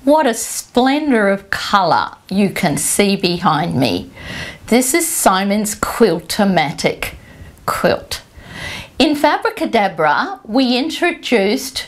what a splendor of colour you can see behind me. This is Simon's Quilt-A-Matic quilt. In Fabricadabra, we introduced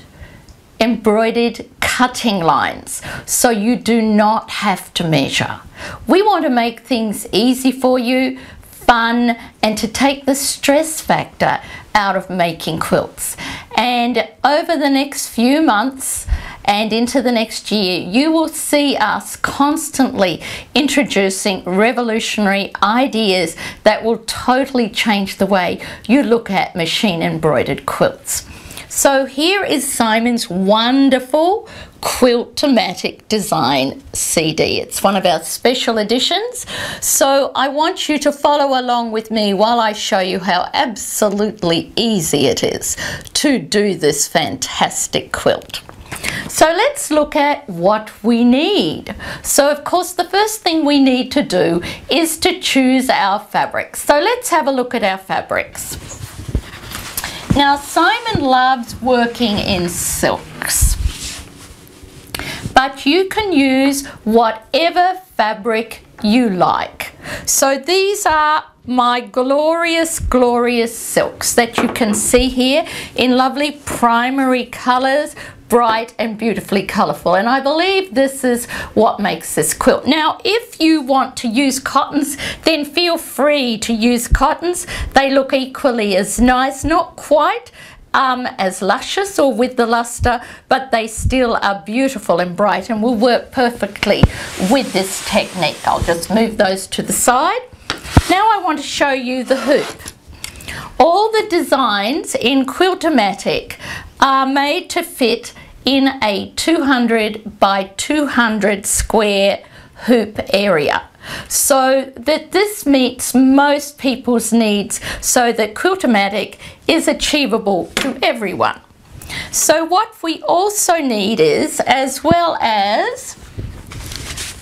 embroidered cutting lines, so you do not have to measure. We want to make things easy for you, fun, and to take the stress factor out of making quilts. And over the next few months and into the next year, you will see us constantly introducing revolutionary ideas that will totally change the way you look at machine embroidered quilts. So here is Simon's wonderful Quilt-A-Matic design CD. It's one of our special editions. So I want you to follow along with me while I show you how absolutely easy it is to do this fantastic quilt. So let's look at what we need. So of course the first thing we need to do is to choose our fabrics. So let's have a look at our fabrics. Now Simon loves working in silks, but you can use whatever fabric you like. So these are my glorious silks that you can see here in lovely primary colours, bright and beautifully colourful, and I believe this is what makes this quilt. Now if you want to use cottons, then feel free to use cottons. They look equally as nice, not quite as luscious or with the luster, but they still are beautiful and bright and will work perfectly with this technique. I'll just move those to the side. Now I want to show you the hoop. All the designs in Quilt-A-Matic are made to fit in a 200 by 200 square hoop area, so that this meets most people's needs, so that Quilt-A-Matic is achievable to everyone. So what we also need is, as well as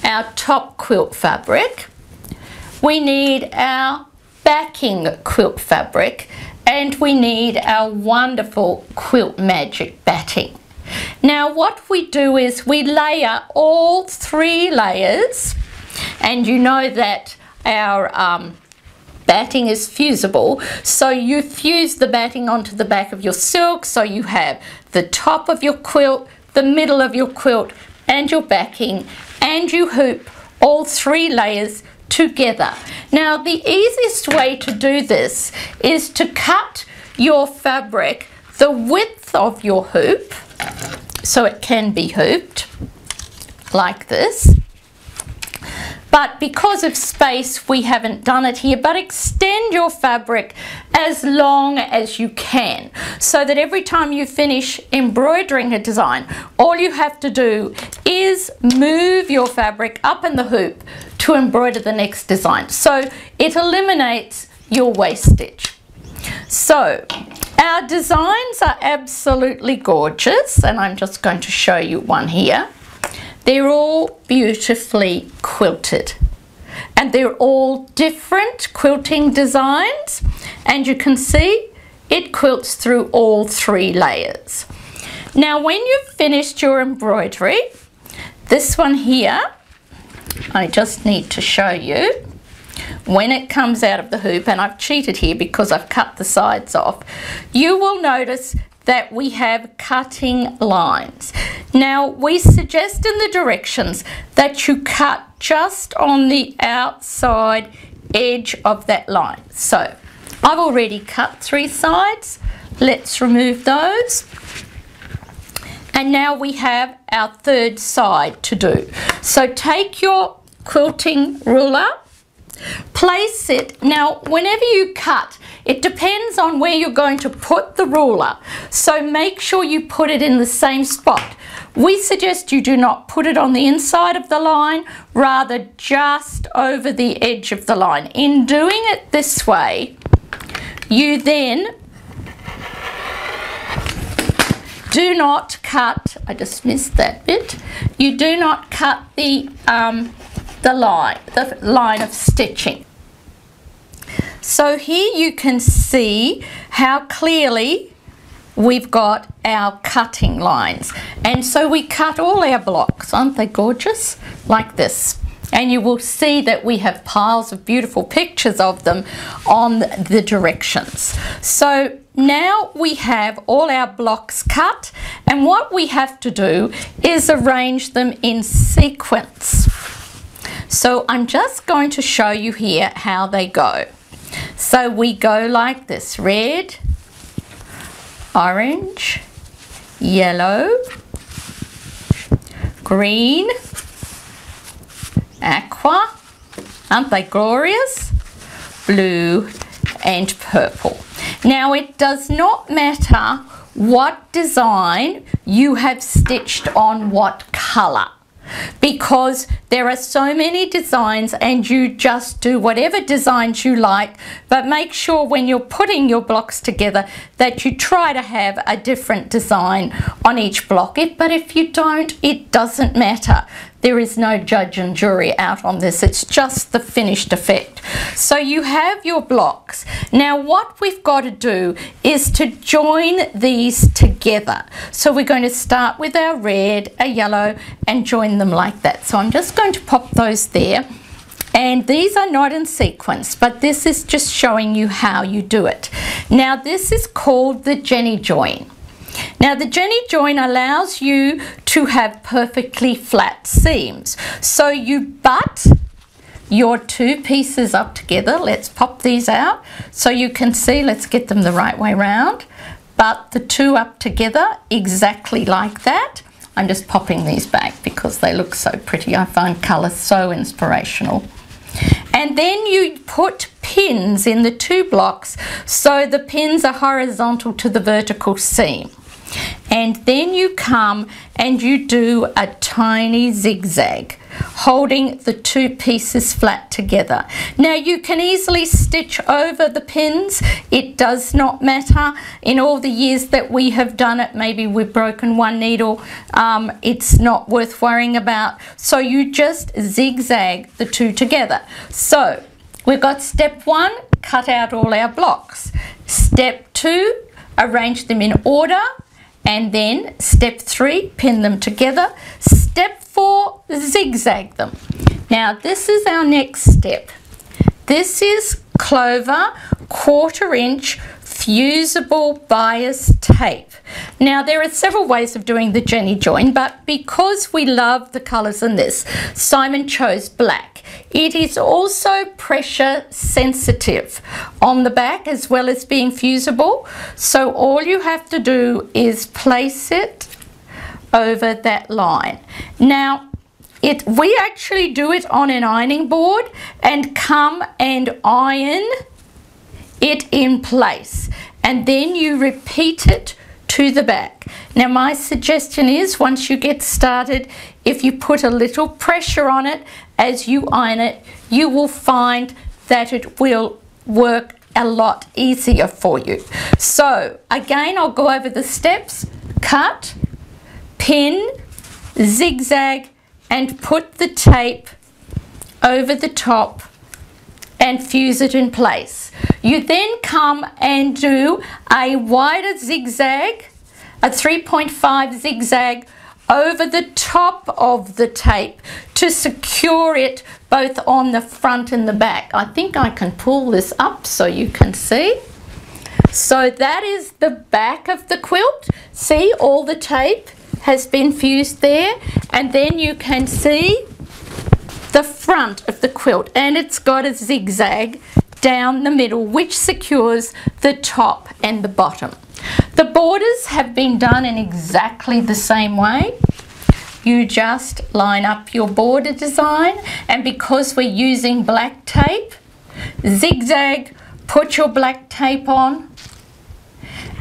our top quilt fabric, we need our backing quilt fabric, and we need our wonderful Quilt-Matic batting. Now what we do is we layer all 3 layers, and you know that our batting is fusible, so you fuse the batting onto the back of your silk, so you have the top of your quilt, the middle of your quilt, and your backing, and you hoop all 3 layers together. Now the easiest way to do this is to cut your fabric the width of your hoop, so it can be hooped like this. But because of space, we haven't done it here, but extend your fabric as long as you can, so that every time you finish embroidering a design, all you have to do is move your fabric up in the hoop to embroider the next design. So it eliminates your wastage. So our designs are absolutely gorgeous, and I'm just going to show you one here. They're all beautifully quilted, and they're all different quilting designs, and you can see it quilts through all 3 layers. Now when you've finished your embroidery, this one here, I just need to show you when it comes out of the hoop, and I've cheated here because I've cut the sides off, you will notice that we have cutting lines. Now we suggest in the directions that you cut just on the outside edge of that line. So I've already cut 3 sides. Let's remove those. And now we have our 3rd side to do. So take your quilting ruler, place it. Now whenever you cut, it depends on where you're going to put the ruler, so make sure you put it in the same spot. We suggest you do not put it on the inside of the line, rather just over the edge of the line. In doing it this way, you then do not cut, I just missed that bit, you do not cut the line of stitching. So here you can see how clearly we've got our cutting lines. And so we cut all our blocks, aren't they gorgeous? Like this. And you will see that we have piles of beautiful pictures of them on the directions. So now we have all our blocks cut, and what we have to do is arrange them in sequence. So I'm just going to show you here how they go. So we go like this: red, orange, yellow, green, aqua, aren't they glorious? Blue and purple. Now it does not matter what design you have stitched on what colour, because there are so many designs and you just do whatever designs you like, but make sure when you're putting your blocks together that you try to have a different design on each block. But if you don't, it doesn't matter. There is no judge and jury out on this. It's just the finished effect. So you have your blocks. Now what we've got to do is to join these together. So we're going to start with our red, a yellow, and join them like that. So I'm just going to pop those there. And these are not in sequence, but this is just showing you how you do it. Now this is called the Jenny join. Now the Jenny join allows you to have perfectly flat seams. So you butt your two pieces up together. Let's pop these out so you can see. Let's get them the right way round. Butt the two up together exactly like that. I'm just popping these back because they look so pretty. I find colour so inspirational. And then you put pins in the two blocks so the pins are horizontal to the vertical seam. And then you come and you do a tiny zigzag, holding the two pieces flat together. Now you can easily stitch over the pins. It does not matter. In all the years that we have done it, maybe we've broken one needle, it's not worth worrying about. So you just zigzag the two together. So we've got step 1, cut out all our blocks. Step 2, arrange them in order. And then step 3, pin them together. Step 4, zigzag them. Now this is our next step. This is Clover 1/4 inch fusible bias tape. Now there are several ways of doing the Jenny join, but because we love the colours in this, Simon chose black. It is also pressure sensitive on the back as well as being fusible. So all you have to do is place it over that line. Now we actually do it on an ironing board and come and iron it in place, and then you repeat it to the back. Now my suggestion is, once you get started, if you put a little pressure on it as you iron it, you will find that it will work a lot easier for you. So again, I'll go over the steps: cut, pin, zigzag, and put the tape over the top and fuse it in place. You then come and do a wider zigzag, a 3.5 zigzag over the top of the tape to secure it both on the front and the back. I think I can pull this up so you can see. So that is the back of the quilt. See, all the tape has been fused there, and then you can see the front of the quilt, and it's got a zigzag down the middle which secures the top and the bottom. The borders have been done in exactly the same way. You just line up your border design, and because we're using black tape, zigzag, put your black tape on,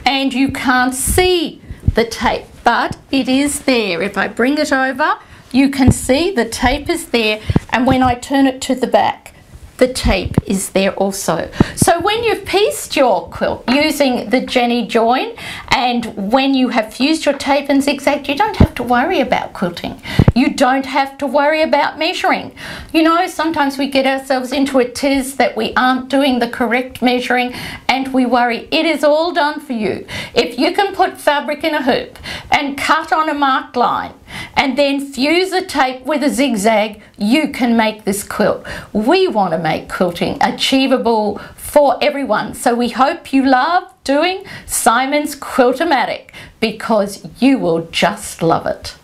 and you can't see the tape, but it is there. If I bring it over, you can see the tape is there, and when I turn it to the back, the tape is there also. So when you've pieced your quilt using the Jenny join, and when you have fused your tape and zigzagged, you don't have to worry about quilting. You don't have to worry about measuring. You know, sometimes we get ourselves into a tiz that we aren't doing the correct measuring and we worry. It is all done for you. If you can put fabric in a hoop and cut on a marked line and then fuse the tape with a zigzag, you can make this quilt. We want to make quilting achievable for everyone. So we hope you love doing Simon's Quilt-A-Matic because you will just love it.